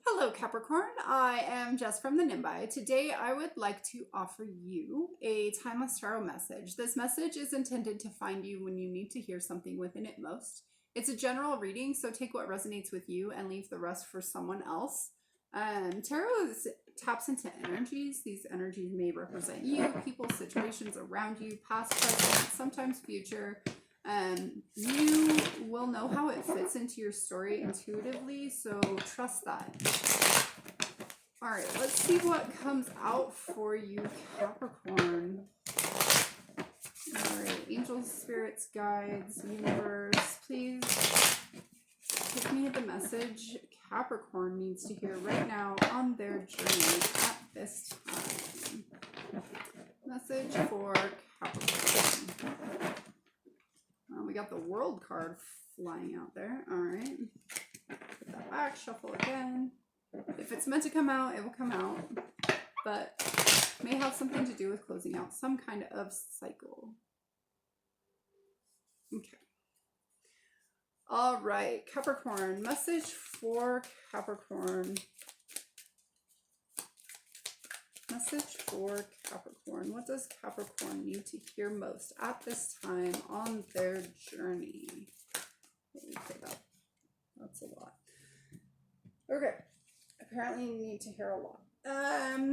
Hello Capricorn, I am Jess from the Nimbi. Today I would like to offer you a timeless tarot message. This message is intended to find you when you need to hear something within it most. It's a general reading, so take what resonates with you and leave the rest for someone else. Taps into energies. These energies may represent you, people, situations around you, past, present, sometimes future. You will know how it fits into your story intuitively, so trust that. All right, let's see what comes out for you, Capricorn. All right, angels, spirits, guides, universe, please give me the message Capricorn needs to hear right now on their journey at this time. Message for Capricorn. We got the World card flying out there. All right. Put that back, shuffle again. If it's meant to come out, it will come out. But may have something to do with closing out some kind of cycle. Okay. All right, Capricorn. Message for Capricorn. Message for Capricorn. What does Capricorn need to hear most at this time on their journey? Okay, that's a lot. Okay. Apparently you need to hear a lot.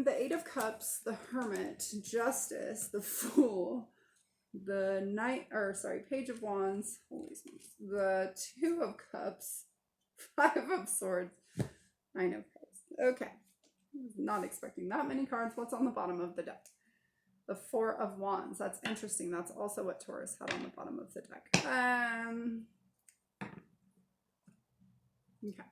The Eight of Cups, the Hermit, Justice, the Fool, the Page of Wands, holy smokes, the Two of Cups, Five of Swords, Nine of Cups. Okay. Not expecting that many cards. What's on the bottom of the deck? The Four of Wands. That's interesting. That's also what Taurus had on the bottom of the deck. Okay.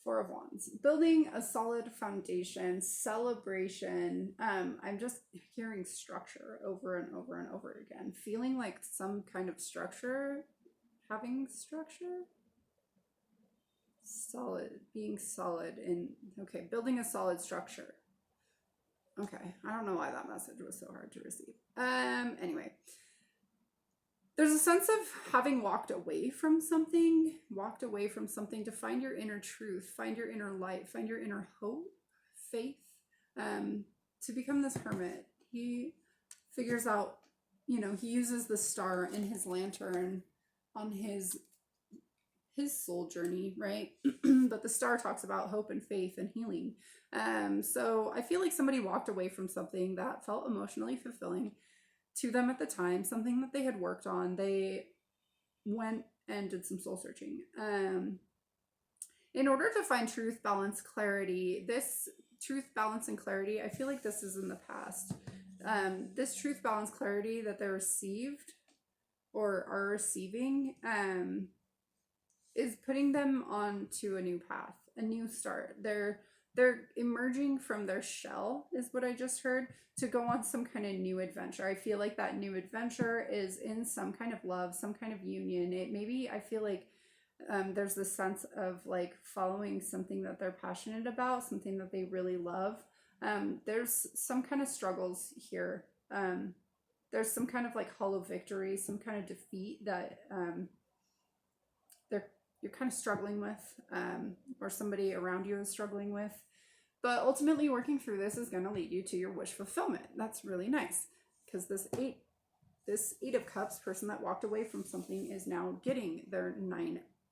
Four of Wands. Building a solid foundation, celebration. I'm just hearing structure over and over and over again. Feeling like some kind of structure. Having structure. Solid, being solid in, okay, building a solid structure. Okay, I don't know why that message was so hard to receive. Anyway, there's a sense of having walked away from something to find your inner truth, find your inner light, find your inner hope, faith, to become this hermit. He figures out, he uses the star in his lantern on his soul journey, right? But the star talks about hope and faith and healing. So I feel like somebody walked away from something that felt emotionally fulfilling to them at the time, something that they had worked on. They went and did some soul searching. In order to find truth, balance, clarity, this truth, balance, and clarity, I feel like this is in the past. This truth, balance, clarity that they received or are receiving, is putting them onto a new path, a new start. They're emerging from their shell, is what I just heard, to go on some kind of new adventure. I feel like that new adventure is in some kind of love, some kind of union. I feel like there's this sense of like following something that they're passionate about, something that they really love. There's some kind of struggles here. There's some kind of like hollow victory, some kind of defeat that you're kind of struggling with, or somebody around you is struggling with. But ultimately working through this is going to lead you to your wish fulfillment. That's really nice, because this eight of cups, person that walked away from something, is now getting their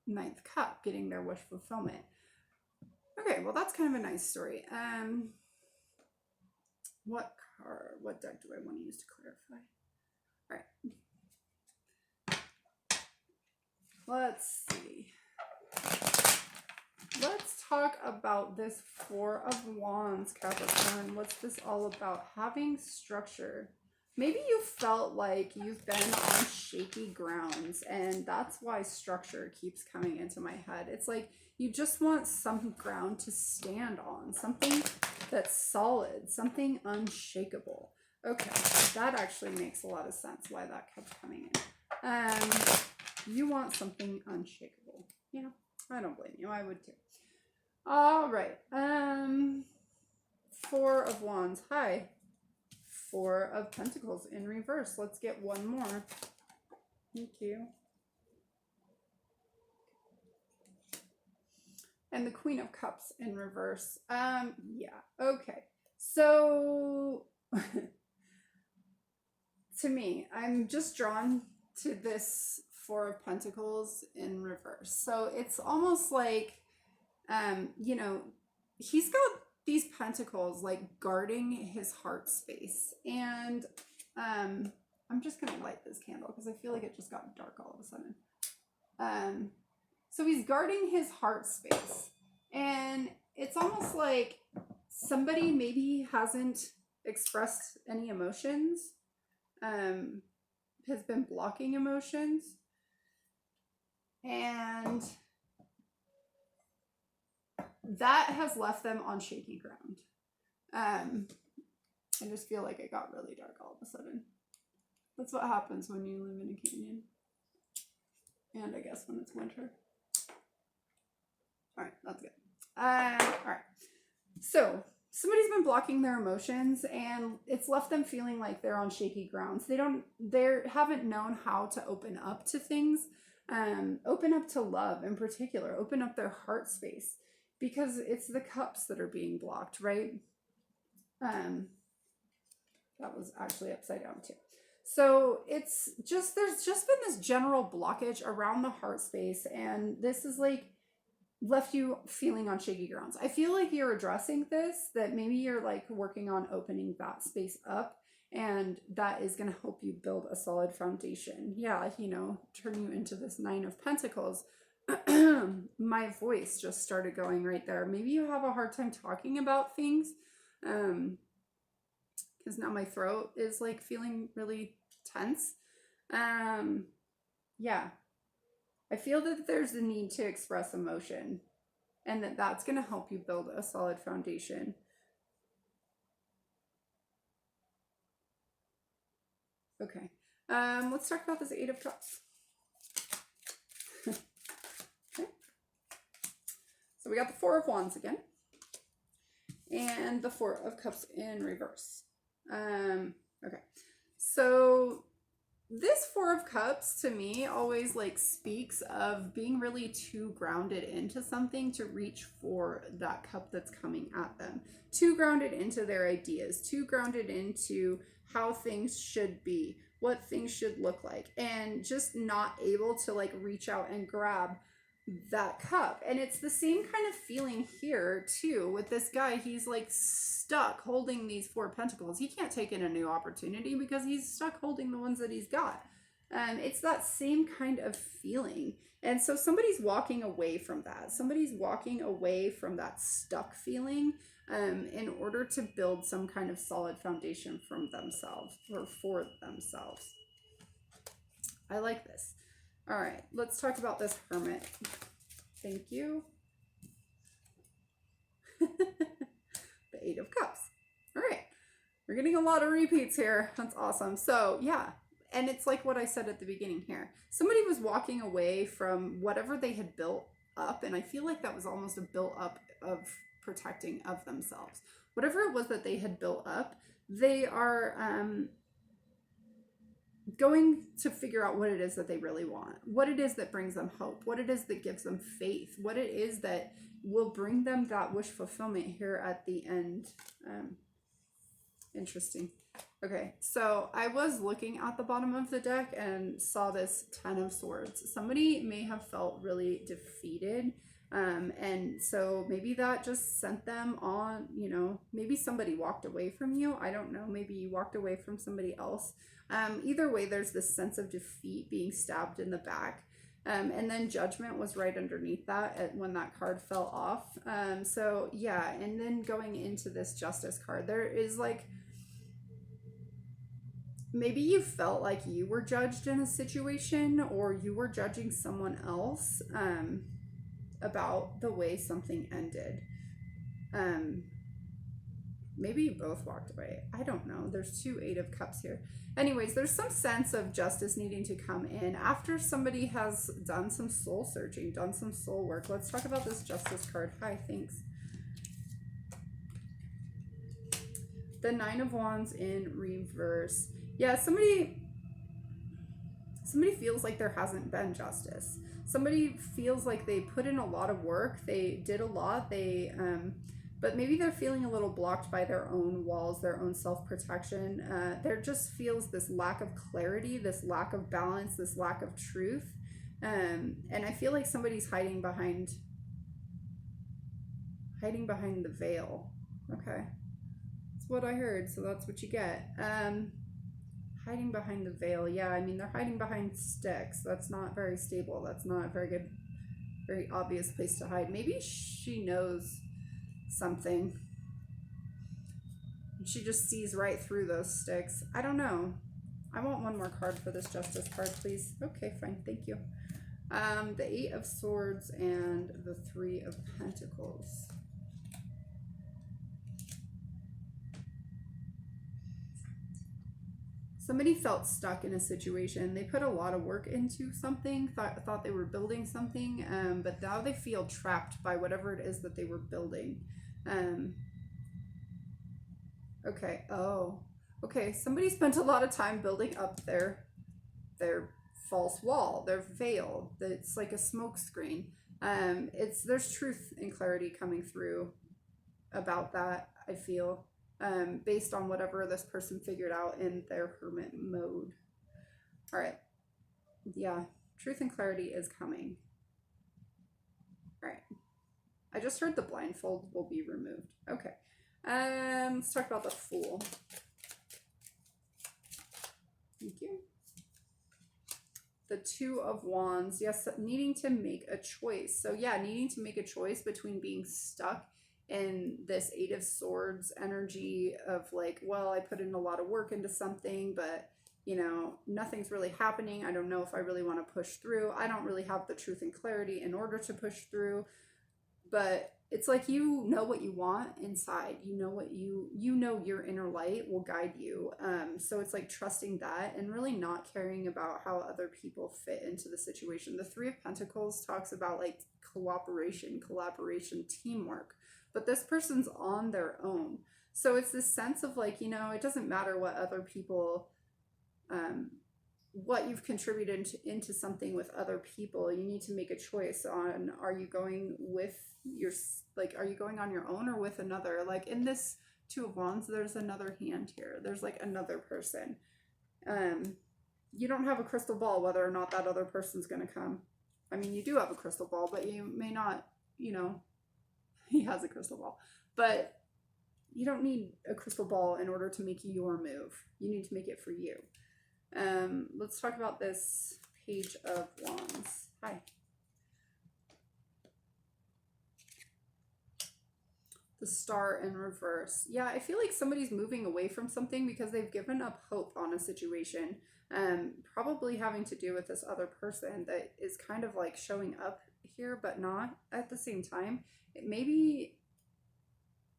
ninth cup, getting their wish fulfillment. Okay, well, that's kind of a nice story. What deck do I want to use to clarify? All right. Let's see. Let's talk about this Four of Wands, Capricorn. What's this all about? Having structure. Maybe you felt like you've been on shaky grounds, and that's why structure keeps coming into my head. It's like you just want some ground to stand on, something that's solid, something unshakable. Okay, that actually makes a lot of sense why that kept coming in. You want something unshakable. Yeah, I don't blame you. I would too. All right. Four of Wands. Hi. Four of Pentacles in reverse. Let's get one more. Thank you. and the Queen of Cups in reverse. Yeah, okay. So to me, I'm just drawn to this Four of Pentacles in reverse. So it's almost like, you know, he's got these pentacles like guarding his heart space. And I'm just going to light this candle because I feel like it just got dark all of a sudden. So he's guarding his heart space. And it's almost like somebody maybe hasn't expressed any emotions, has been blocking emotions. And that has left them on shaky ground. I just feel like it got really dark all of a sudden. That's what happens when you live in a canyon. And I guess when it's winter. All right, that's good. All right. So somebody's been blocking their emotions, and it's left them feeling like they're on shaky grounds. They haven't known how to open up to things, open up to love in particular, open up their heart space, because it's the cups that are being blocked, right? That was actually upside down too. So it's just, there's just been this general blockage around the heart space, and this is like left you feeling on shaky grounds. I feel like you're addressing this, that maybe you're like working on opening that space up, and that is going to help you build a solid foundation. Yeah, you know, turn you into this Nine of Pentacles. My voice just started going right there. Maybe you have a hard time talking about things, because now my throat is like feeling really tense. Yeah, I feel that there's the need to express emotion, and that's going to help you build a solid foundation. Okay, let's talk about this Eight of Cups. Okay. So we got the Four of Wands again, and the Four of Cups in reverse. Okay, so this Four of Cups to me always like speaks of being really too grounded into something to reach for that cup that's coming at them. Too grounded into their ideas, too grounded into how things should be, what things should look like, and just not able to like reach out and grab that cup. And it's the same kind of feeling here too with this guy. He's like stuck holding these Four Pentacles. He can't take in a new opportunity because he's stuck holding the ones that he's got. It's that same kind of feeling. And so somebody's walking away from that. Somebody's walking away from that stuck feeling in order to build some kind of solid foundation from themselves or for themselves. I like this. All right, let's talk about this Hermit. Thank you. The Eight of Cups. All right, we're getting a lot of repeats here. That's awesome. So yeah, and it's like what I said at the beginning here. Somebody was walking away from whatever they had built up, and I feel like that was almost a built up of protecting of themselves. Whatever it was that they had built up, they are going to figure out what it is that they really want, what it is that brings them hope, what it is that gives them faith, what it is that will bring them that wish fulfillment here at the end. Interesting. Okay, so I was looking at the bottom of the deck and saw this Ten of Swords. Somebody may have felt really defeated, and so maybe that just sent them on, you know, maybe somebody walked away from you. I don't know, maybe you walked away from somebody else. Either way, there's this sense of defeat, being stabbed in the back. And then Judgment was right underneath that when that card fell off. So yeah, and then going into this Justice card, there is like, maybe you felt like you were judged in a situation, or you were judging someone else about the way something ended. Maybe you both walked away. I don't know. There's two Eight of Cups here. Anyways, there's some sense of justice needing to come in after somebody has done some soul searching, done some soul work. Let's talk about this Justice card. Hi, thanks. The Nine of Wands in reverse. Yeah, somebody feels like there hasn't been justice. Somebody feels like they put in a lot of work, they did a lot, but maybe they're feeling a little blocked by their own walls, their own self-protection. There just feels this lack of clarity, this lack of balance, this lack of truth. And I feel like somebody's hiding behind the veil. Okay. That's what I heard, so that's what you get. Hiding behind the veil. Yeah, I mean, they're hiding behind sticks. That's not very stable. That's not a very good, very obvious place to hide. Maybe she knows something. She just sees right through those sticks. I don't know. I want one more card for this Justice card, please. Okay, fine. Thank you. The Eight of Swords and the Three of Pentacles. Somebody felt stuck in a situation. They put a lot of work into something, thought they were building something, but now they feel trapped by whatever it is that they were building. Okay. Oh, okay. Somebody spent a lot of time building up their false wall, their veil. It's like a smoke screen. There's truth and clarity coming through about that, I feel. Based on whatever this person figured out in their hermit mode. All right. Yeah, truth and clarity is coming. All right. I just heard the blindfold will be removed. Okay. Let's talk about the Fool. Thank you. The Two of Wands. Yes, needing to make a choice. So yeah, needing to make a choice between being stuck in this Eight of Swords energy of like, well, I put in a lot of work into something, but you know, nothing's really happening. I don't know if I really want to push through. I don't really have the truth and clarity in order to push through. But it's like, you know what you want inside. You know what you know your inner light will guide you. So it's like trusting that and really not caring about how other people fit into the situation. The Three of Pentacles talks about like cooperation, collaboration, teamwork. But this person's on their own. So it's this sense of like, you know, it doesn't matter what other people, what you've contributed into something with other people. You need to make a choice on, are you going with are you going on your own or with another? Like in this Two of Wands, there's another hand here. There's like another person. You don't have a crystal ball whether or not that other person's going to come. I mean, you do have a crystal ball, but you may not, you know, he has a crystal ball, but you don't need a crystal ball in order to make your move. You need to make it for you. Let's talk about this Page of Wands. Hi. The Star in reverse. Yeah, I feel like somebody's moving away from something because they've given up hope on a situation. Probably having to do with this other person that is kind of like showing up here, but not at the same time. Maybe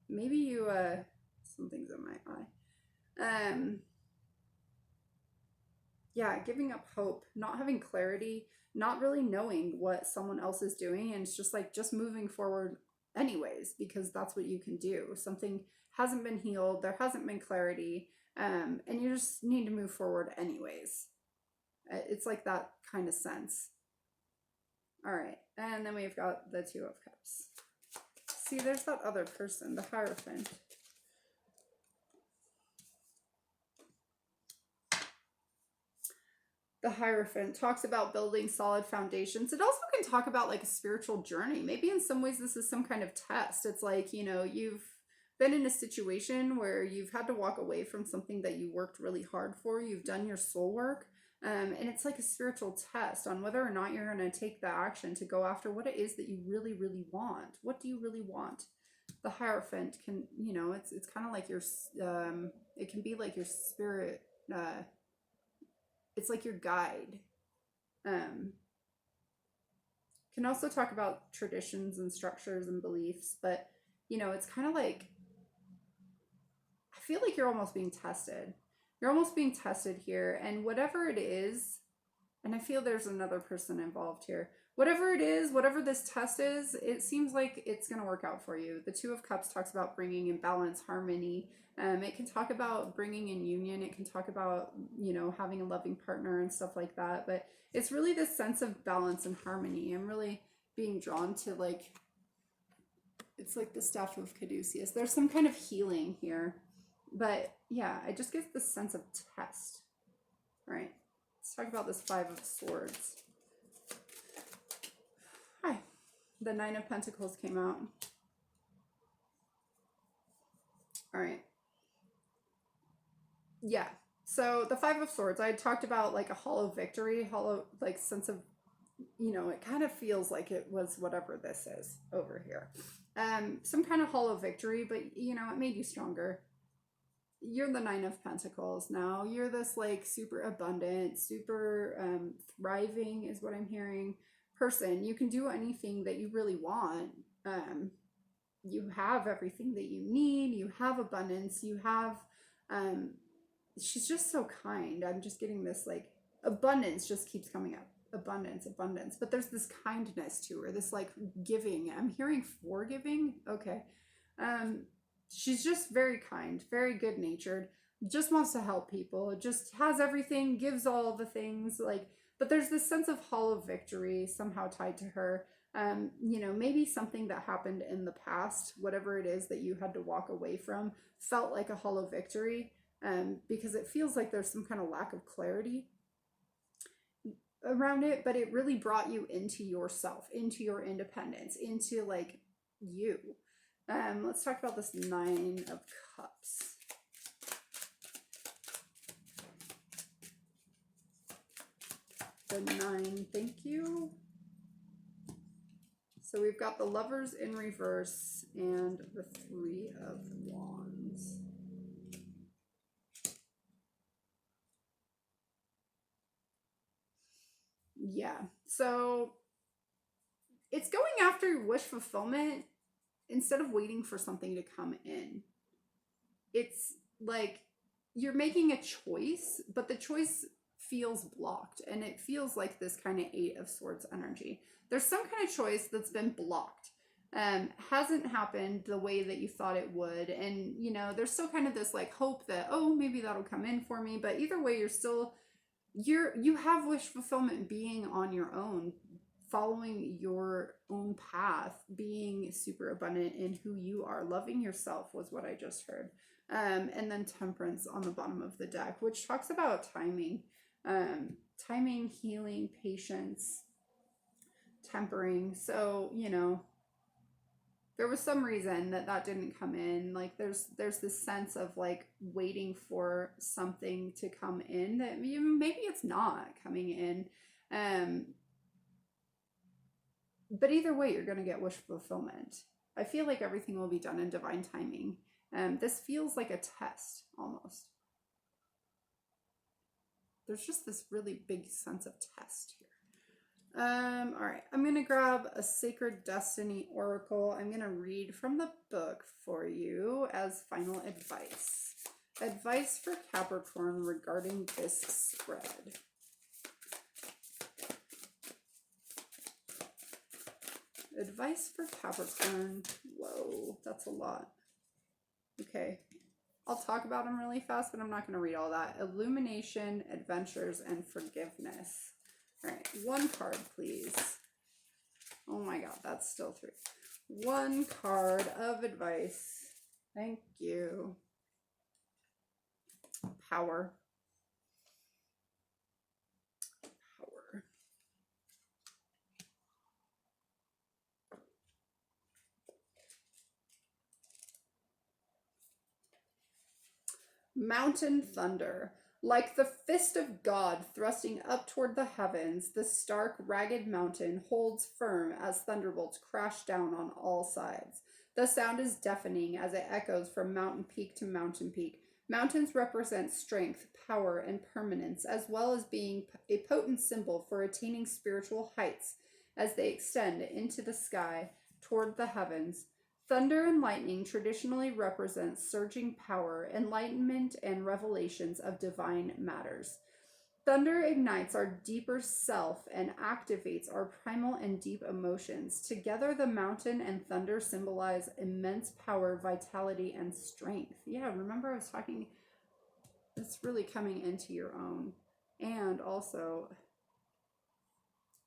you something's in my eye. Yeah, giving up hope, not having clarity, not really knowing what someone else is doing, and it's just like just moving forward anyways, because that's what you can do. Something hasn't been healed, there hasn't been clarity, and you just need to move forward anyways. It's like that kind of sense. All right, and then we've got the Two of Cups. See, there's that other person, the Hierophant. The Hierophant talks about building solid foundations. It also can talk about like a spiritual journey. Maybe in some ways this is some kind of test. It's like, you know, you've been in a situation where you've had to walk away from something that you worked really hard for. You've done your soul work. And it's like a spiritual test on whether or not you're going to take the action to go after what it is that you really, really want. What do you really want? The Hierophant can, you know, it's kind of like your, it can be like your spirit, it's like your guide. Can also talk about traditions and structures and beliefs, but, you know, it's kind of like, I feel like you're almost being tested. You're almost being tested here, and whatever it is, and I feel there's another person involved here. whatever it is, whatever this test is, it seems like it's going to work out for you. The Two of Cups talks about bringing in balance, harmony. It can talk about bringing in union. It can talk about, you know, having a loving partner and stuff like that. But it's really this sense of balance and harmony. I'm really being drawn to, like, it's like the Staff of Caduceus. There's some kind of healing here. But yeah, I just get this sense of test. All right, let's talk about this Five of Swords. Hi, the Nine of Pentacles came out. All right. Yeah, so the Five of Swords, I talked about like a hollow victory, hollow, like, sense of, you know, it kind of feels like it was whatever this is over here. Some kind of hollow victory, but, you know, it made you stronger. You're the Nine of Pentacles now. You're this, like, super abundant, super thriving is what I'm hearing person. You can do anything that you really want. You have everything that you need. You have abundance. You have, she's just so kind. I'm just getting this, like, abundance just keeps coming up. Abundance, abundance. But there's this kindness to her, this, like, giving. I'm hearing forgiving. Okay. She's just very kind, very good natured, just wants to help people, just has everything, gives all the things, like, but there's this sense of hollow victory somehow tied to her. You know, maybe something that happened in the past, whatever it is that you had to walk away from, felt like a hollow victory, because it feels like there's some kind of lack of clarity around it, but it really brought you into yourself, into your independence, into, like, you. Let's talk about this Nine of Cups. The Nine, thank you. So we've got the Lovers in reverse and the Three of Wands. Yeah, so it's going after wish fulfillment instead of waiting for something to come in. It's like you're making a choice, but the choice feels blocked, and it feels like this kind of Eight of Swords energy. There's some kind of choice that's been blocked, hasn't happened the way that you thought it would, and, you know, there's still kind of this, like, hope that, oh, maybe that'll come in for me, but either way, you have wish fulfillment being on your own, following your own path, being super abundant in who you are, loving yourself was what I just heard. And then Temperance on the bottom of the deck, which talks about timing, timing, healing, patience, tempering. So, you know, there was some reason that didn't come in. Like, there's this sense of, like, waiting for something to come in that maybe it's not coming in. But either way, you're going to get wish fulfillment. I feel like everything will be done in divine timing. This feels like a test almost. There's just this really big sense of test here. All right, I'm going to grab a Sacred Destiny Oracle. I'm going to read from the book for you as final advice. Advice for Capricorn regarding this spread. Advice for Capricorn. Whoa, that's a lot. Okay, I'll talk about them really fast, but I'm not going to read all that. Illumination, adventures, and forgiveness. All right, one card, please. Oh my God, that's still three. One card of advice. Thank you. Power. Power. Mountain thunder. Like the fist of God thrusting up toward the heavens, the stark, ragged mountain holds firm as thunderbolts crash down on all sides. The sound is deafening as it echoes from mountain peak to mountain peak. Mountains represent strength, power, and permanence, as well as being a potent symbol for attaining spiritual heights as they extend into the sky toward the heavens. Thunder and lightning traditionally represent surging power, enlightenment, and revelations of divine matters. Thunder ignites our deeper self and activates our primal and deep emotions. Together, the mountain and thunder symbolize immense power, vitality, and strength. Yeah, remember I was talking, it's really coming into your own. And also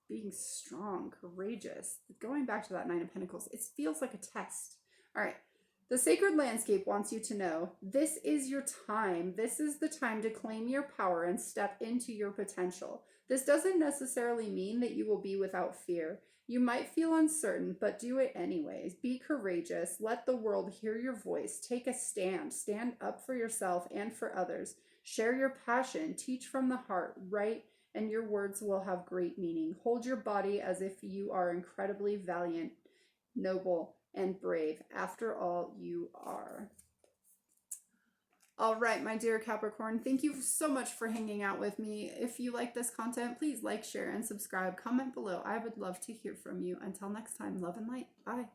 being strong, courageous. Going back to that Nine of Pentacles, it feels like a test. All right. The sacred landscape wants you to know this is your time. This is the time to claim your power and step into your potential. This doesn't necessarily mean that you will be without fear. You might feel uncertain, but do it anyways. Be courageous. Let the world hear your voice. Take a stand. Stand up for yourself and for others. Share your passion. Teach from the heart. Write, and your words will have great meaning. Hold your body as if you are incredibly valiant, noble, and brave. After all, you are. All right, my dear Capricorn, thank you so much for hanging out with me. If you like this content, please like, share, and subscribe. Comment below. I would love to hear from you. Until next time, love and light. Bye.